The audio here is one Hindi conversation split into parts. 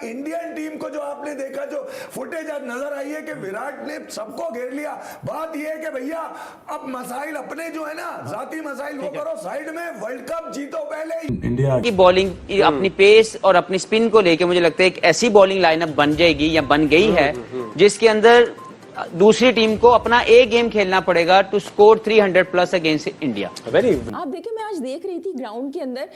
इंडियन टीम को जो आपने देखा, जो फुटेज आज नजर आई है कि विराट ने सबको घेर लिया। बात यह है कि भैया अब मसाइल अपने जो है ना, जाती मसाइल वो करो साइड में, वर्ल्ड कप जीतो पहले। इंडिया की बॉलिंग अपनी पेस और अपनी स्पिन को लेके मुझे लगता है एक ऐसी बॉलिंग लाइनअप बन जाएगी या बन गई है जिसके अंदर दूसरी टीम को अपना एक गेम खेलना पड़ेगा to score 300 plus against India. आप देखिए, मैं आज देख रही थी ग्राउंड के अंदर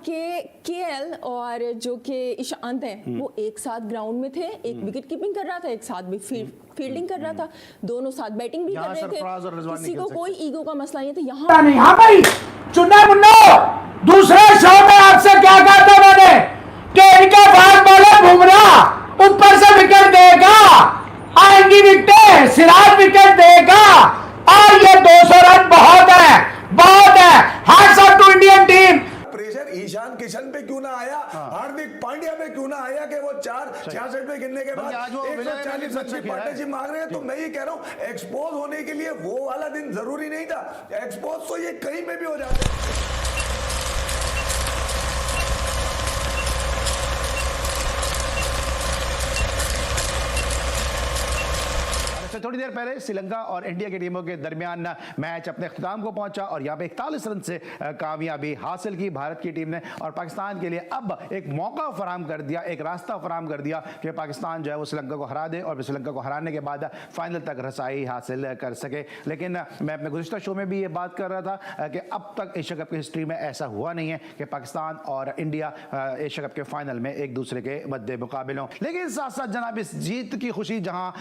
के केएल और जो कि ईशांत हैं वो एक साथ ग्राउंड में थे, एक विकेट कीपिंग कर रहा था, एक साथ भी फील्डिंग कर रहा था, दोनों साथ बैटिंग भी कर रहे थे, किसी को कोई ईगो का मसला नहीं था। यहाँ नहीं, हाँ भाई चुन्ना मुन्नो, दूसरे शो में आपसे क्या कहा था मैंने कि इनका फास्ट बॉलर बुमराह ऊपर से विकेट देगा, आएंगी विकेट, सिराज विकेट देगा और ये 200 रन बहुत है, बहुत है। Hats off to Indian team. Pressure Ishan Kishan पे क्यों ना आया, हार्दिक पांड्या पे क्यों ना आया कि वो 466 पे गिरने के बाद 140 रन की पार्टनरशिप मांग रहे हैं। तो मैं ये कह रहा हूं एक्सपोज होने के लिए वो वाला दिन जरूरी नहीं था, एक्सपोज तो ये कहीं पे भी हो जाता है। थोड़ी देर पहले श्रीलंका और इंडिया की टीमों के दरमियान मैच अपने अख्ताम को पहुंचा और यहां पे 41 रन से कामयाबी हासिल की भारत की टीम ने और पाकिस्तान के लिए अब एक मौका फराहम कर दिया, एक रास्ता फराहम कर दिया कि पाकिस्तान जो है वो श्रीलंका को हरा दे और श्रीलंका को हराने के बाद फाइनल तक रसाई हासिल कर सके। लेकिन मैं अपने गुज़िश्ता शो में भी ये बात कर रहा था कि अब तक एशिया कप की हिस्ट्री में ऐसा हुआ नहीं है कि पाकिस्तान और इंडिया एशिया कप के फाइनल में एक दूसरे के मद्दे मुकाबिल हों। लेकिन साथ साथ जनाब इस जीत की खुशी जहां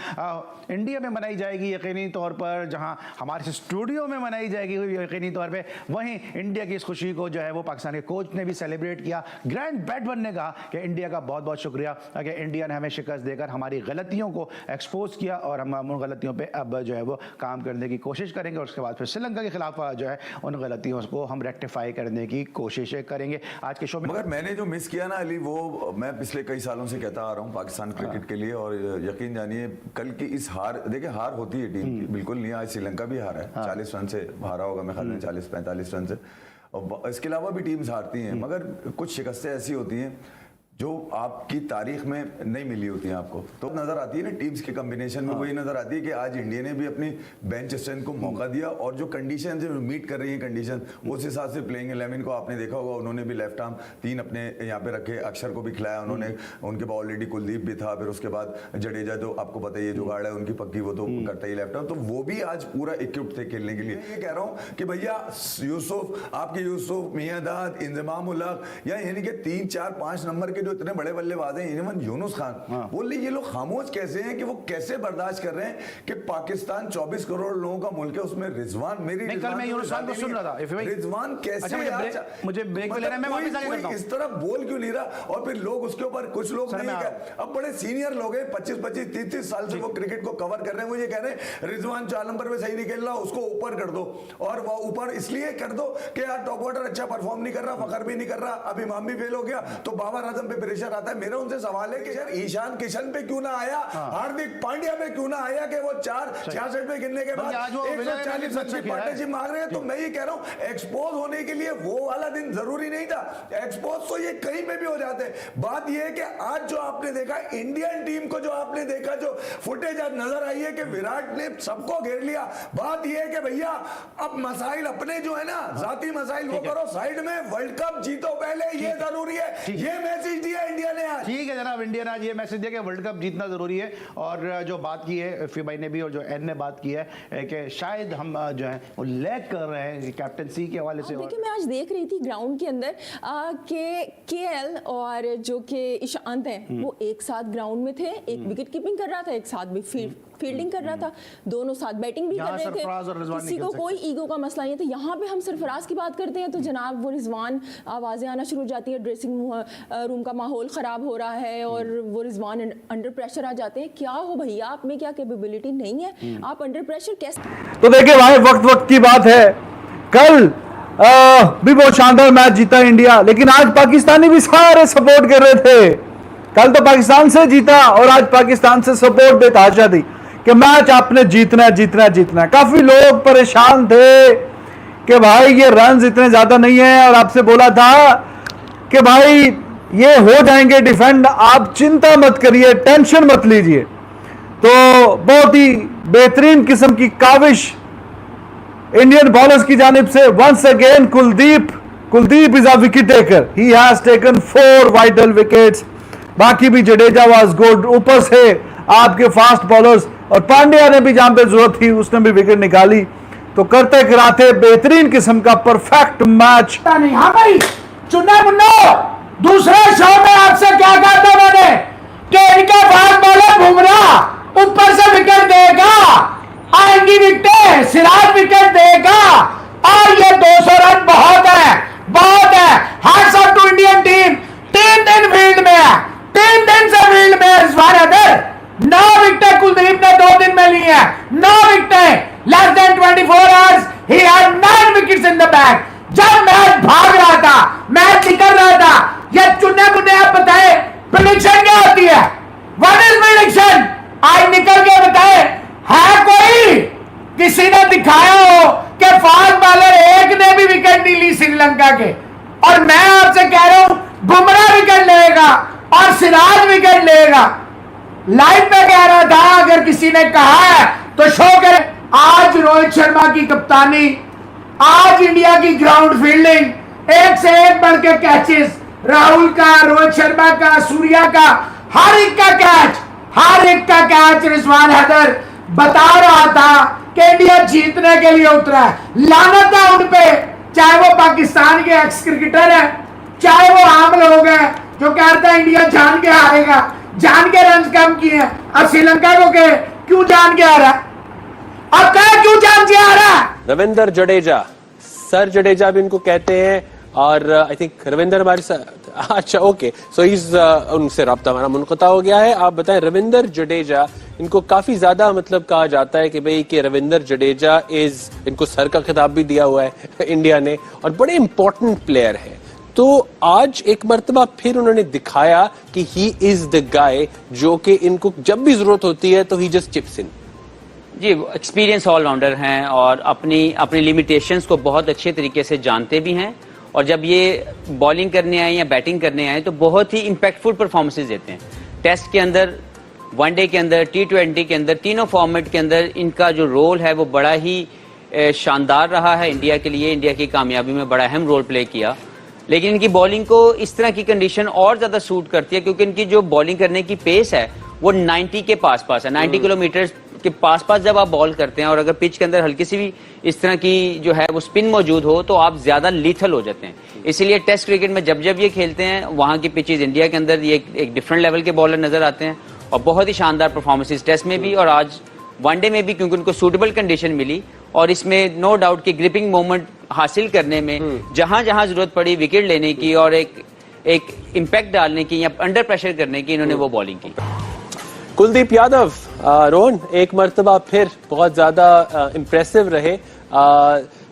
इंडिया में मनाई जाएगी यकीनी तौर पर, जहां हमारे स्टूडियो में मनाई जाएगी यकीनी तौर पे, वहीं इंडिया की इस खुशी को जो है वो पाकिस्तान के कोच ने भी सेलिब्रेट किया। ग्रैंड बैट्समैन ने कहा कि इंडिया का बहुत बहुत शुक्रिया कि इंडिया ने हमें शिकस्त देकर हमारी गलतियों को एक्सपोज किया और हम उन गलतियों पे अब जो है वो काम करने की कोशिश करेंगे और उसके बाद फिर श्रीलंका के खिलाफ जो है उन गलतियों को हम रेक्टिफाई करने की कोशिश करेंगे। आज के शो में मगर मैंने जो मिस किया ना अली, वो मैं पिछले कई सालों से कहता आ रहा हूँ पाकिस्तान क्रिकेट के लिए, और यकीन जानिए कल की इस हार, देखिए हार होती है टीम की, बिल्कुल नहीं, आज श्रीलंका भी हारा है, 40 रन से हारा होगा मैं ख्याल में, 40-45 रन से, और इसके अलावा भी टीम्स हारती हैं, मगर कुछ शिकस्तें ऐसी होती हैं जो आपकी तारीख में नहीं मिली होती हैं आपको, तो नजर आती है ना टीम्स के कॉम्बिनेशन में, वही नजर आती है कि आज इंडिया ने भी अपनी बेंच स्ट्रेंथ को मौका दिया और जो कंडीशन जो मीट कर रही है कंडीशन, उस हिसाब से प्लेइंग 11 को आपने देखा होगा, उन्होंने भी लेफ्ट आर्म 3 अपने यहाँ पे रखे, अक्षर को भी खिलाया उन्होंने, उनके पास ऑलरेडी कुलदीप भी था, फिर उसके बाद जडेजा तो आपको पता ही है जुगाड़ है उनकी पक्की, वो तो करता ही लेफ्ट आर्म, तो वो भी आज पूरा इक्विप्ड थे खेलने के लिए। ये कह रहा हूँ कि भैया यूसुफ, आपके यूसुफ, मियांदाद, इंजमाम उल हक, या यानी कि 3, 4, 5 नंबर के जो इतने बड़े बल्लेबाज इवन यूनुस खान, बोल ये लोग खामोश कैसे हैं कि वो कैसे बर्दाश्त कर रहे हैं कि पाकिस्तान 24 करोड़ लोगों का मुल्क है, उसमें रिजवान, मेरी कल मैं यूनुस खान को सुन रहा था, रिजवान कैसे मुझे ब्रेक पे लेना है, मैं वापस आके करता हूं, इस तरह बोल क्यों नहीं रहा, और फिर लोग उसके ऊपर, कुछ लोग नहीं, अब बड़े सीनियर लोग हैं, 25-25, 30-30 साल से वो क्रिकेट को कवर कर रहे हैं, वो ये कह रहे हैं रिजवान 4 नंबर पे सही नहीं खेल रहा, उसको ऊपर कर दो, और वो ऊपर इसलिए कर दो कि यार टॉप ऑर्डर अच्छा परफॉर्म नहीं कर रहा, फखर भी नहीं कर रहा, अब इमाम भी फेल हो गया, तो बाबर आजम पे प्रेशर आता है। मेरा उनसे सवाल है कि यार ईशान किशन पे क्यों ना आया, हार्दिक पांड्या पे क्यों ना आया कि वो 466 पे गिरने के बाद 140 रन की पार्टनरशिप मांग रहे हैं। तो मैं ये कह रहा हूं एक्सपोज होने के लिए वो वाला दिन जरूरी नहीं था, एक्सपोज तो ये कहीं पे भी हो जाते हैं। बात ये है कि आज जो आपने देखा इंडियन टीम को, जो आपने देखा, जो फुटेज आज नजर आई है कि विराट ने सबको घेर लिया। बात ये है कि भैया अब मसाइल अपने जो है ना, जाती मसाइल वो करो साइड में, वर्ल्ड कप जीतो पहले, ये जरूरी है, ये मैसेज दिया इंडिया ने आज। ठीक है जनाब, इंडिया ने आज ये मैसेज दिया कि वर्ल्ड कप जीतना जरूरी है, और जो बात की है फी भाई ने भी और जो एन ने बात की है कि शायद हम जो है वो लैग कर रहे हैं कैप्टनसी के हवाले से। देखिए, मैं आज देख रही थी ग्राउंड के अंदर के केएल और जो कि ईशांत हैं वो एक साथ ग्राउंड में थे, एक विकेट कीपिंग कर रहा था, एक साथ भी फील्डिंग कर रहा था, दोनों साथ बैटिंग भी कर रहे थे, किसी को कोई ईगो का मसला नहीं था। यहाँ पे हम सरफराज की बात करते हैं तो जनाब वो रिजवान आवाज़ें आना शुरू हो जाती है, ड्रेसिंग रूम का माहौल ख़राब हो रहा है और वो रिजवान अंडर प्रेशर आ जाते हैं। क्या हो भैया, आप में क्या कैपेबिलिटी नहीं है, आप अंडर प्रेशर कैसे? तो देखिए भाई, वक्त वक्त की बात है, कल भी बहुत शानदार मैच जीता इंडिया, लेकिन आज पाकिस्तानी भी सारे सपोर्ट कर रहे थे। कल तो पाकिस्तान से जीता और आज पाकिस्तान से सपोर्ट बेतहाशा थी कि मैच आपने जीतना जीतना जीतना। काफी लोग परेशान थे कि भाई ये रन्स इतने ज्यादा नहीं है, और आपसे बोला था कि भाई ये हो जाएंगे डिफेंड, आप चिंता मत करिए, टेंशन मत लीजिए। तो बहुत ही बेहतरीन किस्म की काविश इंडियन बॉलर्स की जानिब से। Once again Kuldeep is a wicket taker, he has taken 4 vital wickets. बाकी भी जडेजा वाज गुड, ऊपर से आपके फास्ट बॉलर्स और पांड्या ने भी जहां पे जरूरत थी उसने भी विकेट निकाली। तो करते कराते बेहतरीन किस्म का परफेक्ट मैच। नहीं हाँ भाई, चुन्ना मुन्नो, दूसरे शो में आपसे क्या कहा था मैंने कि इनका फास्ट बॉलर बुमराह ऊपर से विकेट देगा, आएंगी विकेटें, सिराज विकेट देगा और ये 200 रन बहुत है, बहुत है। Hats off to Indian team, 3 दिन फील्ड में है, 3 दिन से फील्ड में है। रिजवान हैदर 9 विकेटें कुलदीप ने 2 दिन में ली है, 9 विकेटें, लेस देन 24 आवर्स ही had 9 wickets in the bag. जब मैच भाग रहा था, मैच निकल रहा था, ये चुन्ने मुन्ने आप बताए प्रेडिक्शन क्या होती है? What is prediction? आज निकल के बताए, है कोई किसी ने दिखाया हो कि फास्ट बॉलर एक ने भी विकेट नहीं ली श्रीलंका के? और मैं आपसे कह रहा हूं बुमराह विकेट लेगा और सिराज विकेट लेगा। लाइव पे कह रहा था, अगर किसी ने कहा है तो शो करे। आज रोहित शर्मा की कप्तानी, आज इंडिया की ग्राउंड फील्डिंग, एक से एक बढ़ के कैचेस, राहुल का, रोहित शर्मा का, सूर्या का, हर एक का कैच, हर एक का कैच। रिजवान हैदर बता रहा था कि इंडिया जीतने के लिए उतरा है। लानत है उन पे, चाहे वो पाकिस्तान के एक्स क्रिकेटर है, चाहे वो आम लोग हैं जो कहते हैं इंडिया जान के हारेगा, जान के रन कम किए हैं। अब श्रीलंका को कहे क्यों जान के हारा, अब कहे क्यों जान के हारा? रविंद्र जडेजा, सर जडेजा भी इनको कहते हैं, और आई थिंक रविंदर हमारे साथ, अच्छा ओके, सो इज उनसे रब्ता हमारा मुनक़ता हो गया है। आप बताएं, रविंदर जडेजा, इनको काफी ज्यादा मतलब कहा जाता है कि भाई कि रविंदर जडेजा इज, इनको सर का खिताब भी दिया हुआ है इंडिया ने, और बड़े इंपॉर्टेंट प्लेयर है। तो आज एक मर्तबा फिर उन्होंने दिखाया कि ही इज द गाय जो कि इनको जब भी जरूरत होती है तो ही जस्ट चिप्स इन। जी, एक्सपीरियंस ऑलराउंडर हैं और अपनी लिमिटेशंस को बहुत अच्छे तरीके से जानते भी हैं, और जब ये बॉलिंग करने आए या बैटिंग करने आए तो बहुत ही इम्पैक्टफुल परफॉर्मेंसेज देते हैं। टेस्ट के अंदर, वनडे के अंदर, T20 के अंदर, तीनों फॉर्मेट के अंदर इनका जो रोल है वो बड़ा ही शानदार रहा है इंडिया के लिए, इंडिया की कामयाबी में बड़ा अहम रोल प्ले किया। लेकिन इनकी बॉलिंग को इस तरह की कंडीशन और ज़्यादा सूट करती है क्योंकि इनकी जो बॉलिंग करने की पेस है वो 90 के पास है, 90 किलोमीटर के पास जब आप बॉल करते हैं, और अगर पिच के अंदर हल्की सी भी इस तरह की जो है वो स्पिन मौजूद हो तो आप ज़्यादा लीथल हो जाते हैं। इसीलिए टेस्ट क्रिकेट में जब ये खेलते हैं, वहाँ की पिचेज इंडिया के अंदर ये एक डिफरेंट लेवल के बॉलर नजर आते हैं, और बहुत ही शानदार परफॉर्मेंसेज टेस्ट में भी और आज वनडे में भी, क्योंकि उनको सूटेबल कंडीशन मिली और इसमें नो डाउट कि ग्रिपिंग मोमेंट हासिल करने में जहां जरूरत पड़ी विकेट लेने की और एक इम्पैक्ट डालने की या अंडर प्रेशर करने की, इन्होंने वो बॉलिंग की। कुलदीप यादव, रोहन, एक मर्तबा फिर बहुत ज्यादा इम्प्रेसिव रहे।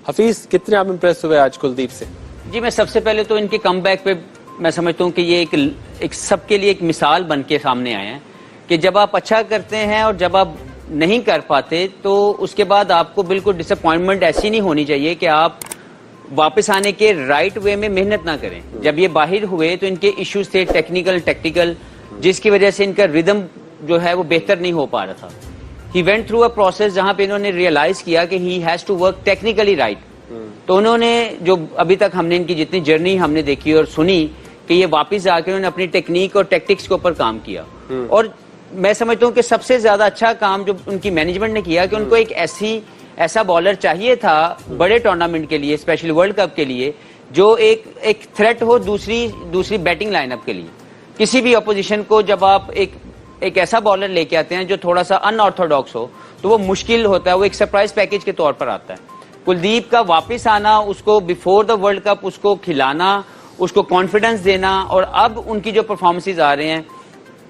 हफीज, कितने आप इम्प्रेस हुए आज कुलदीप से? जी, मैं सबसे पहले तो इनके कमबैक पे मैं समझता हूँ कि ये एक सबके लिए एक मिसाल बन के सामने आए हैं कि जब आप अच्छा करते हैं और जब आप नहीं कर पाते तो उसके बाद आपको बिल्कुल डिसअपॉइंटमेंट ऐसी नहीं होनी चाहिए कि आप वापस आने के राइट वे में मेहनत ना करें। जब ये बाहर हुए तो इनके इश्यूज थे टेक्निकल, जिसकी वजह से इनका रिदम जो है वो बेहतर नहीं हो पा रहा था। He went through a process जहां पे इन्होंने रियलाइज किया कि he has to work technically right. तो उन्होंने जो अभी तक हमने इनकी जितनी जर्नी हमने देखी और सुनी कि ये वापस आके उन्होंने अपनी टेक्निक और टैक्टिक्स के ऊपर काम किया, और मैं समझता हूँ कि सबसे ज्यादा अच्छा काम जो उनकी मैनेजमेंट ने किया कि उनको एक ऐसा बॉलर चाहिए था बड़े टूर्नामेंट के लिए, स्पेशली वर्ल्ड कप के लिए, जो एक थ्रेट हो दूसरी बैटिंग लाइनअप के लिए। किसी भी अपोजिशन को जब आप एक ऐसा बॉलर लेके आते हैं जो थोड़ा सा अनऑर्थोडॉक्स हो तो वो मुश्किल होता है, वो एक सरप्राइज पैकेज के तौर पर आता है। कुलदीप का वापस आना, उसको बिफोर द वर्ल्ड कप उसको खिलाना, उसको कॉन्फिडेंस देना, और अब उनकी जो परफॉर्मेंसेज आ रहे हैं,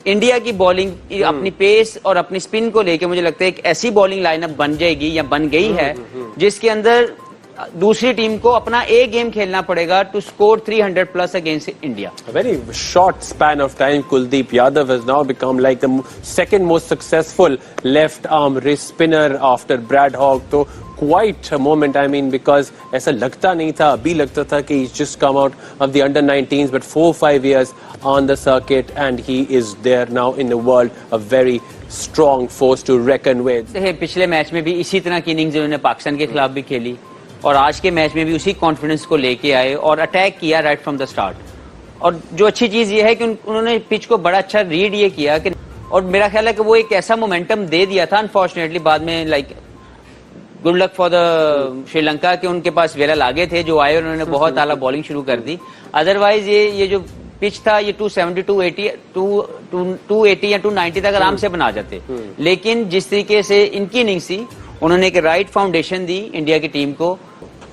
इंडिया की बॉलिंग अपनी पेस और अपनी स्पिन को लेके मुझे लगता है एक ऐसी बॉलिंग लाइनअप बन जाएगी या बन गई है जिसके अंदर दूसरी टीम को अपना एक गेम खेलना पड़ेगा to score 300 plus against India. A very short span of time, Kuldeep Yadav has now become like the second most successful left arm wrist spinner after Brad Hogg. So quite a moment, I mean, because ऐसा लगता नहीं था, अभी लगता था कि he's just come out of the under-19s, but 4-5 years on the circuit and he is there now in the world, a very strong force to reckon with. पिछले मैच में भी इसी तरह की इनिंग्स उन्होंने पाकिस्तान के खिलाफ भी खेली और आज के मैच में भी उसी कॉन्फिडेंस को लेके आए और अटैक किया राइट फ्रॉम द स्टार्ट. और जो अच्छी चीज ये है कि उन्होंने पिच को बड़ा अच्छा रीड ये किया कि, और मेरा ख्याल है कि वो एक ऐसा मोमेंटम दे दिया था अनफॉर्चुनेटली बाद में, like good luck for the Sri Lanka के उनके पास वेलल आगे थे जो आए और उन्होंने बहुत आला बॉलिंग शुरू कर दी. अदरवाइज ये जो पिच था ये 270 280 या 290 तक आराम से बना जाते. लेकिन जिस तरीके से इनकी इनिंग्स थी उन्होंने एक राइट फाउंडेशन दी इंडिया की टीम को.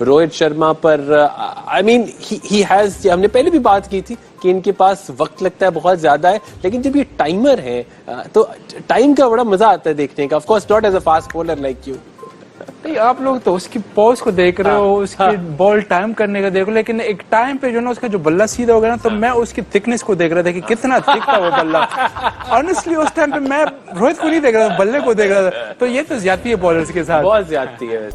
रोहित शर्मा पर आई मीन ही हैज, हमने पहले भी बात की थी कि इनके पास वक्त लगता है बहुत ज्यादा है, लेकिन जब ये टाइमर है तो टाइम का बड़ा मजा आता है देखने का. Of course not as a fast bowler like you. नहीं, आप लोग तो उसकी पॉज को देख रहे हो, उसकी बॉल टाइम करने का देख रहे हो, लेकिन एक टाइम पे जो ना उसका जो बल्ला सीधा हो गया ना, तो मैं उसकी थिकनेस को देख रहा था कि कितना थिक था वो बल्ला. ऑनेस्टली उस टाइम पे मैं रोहित को नहीं देख रहा था, बल्ले को देख रहा था. तो ये तो ज्यादती है बॉलर्स के साथ, बहुत ज्यादती है.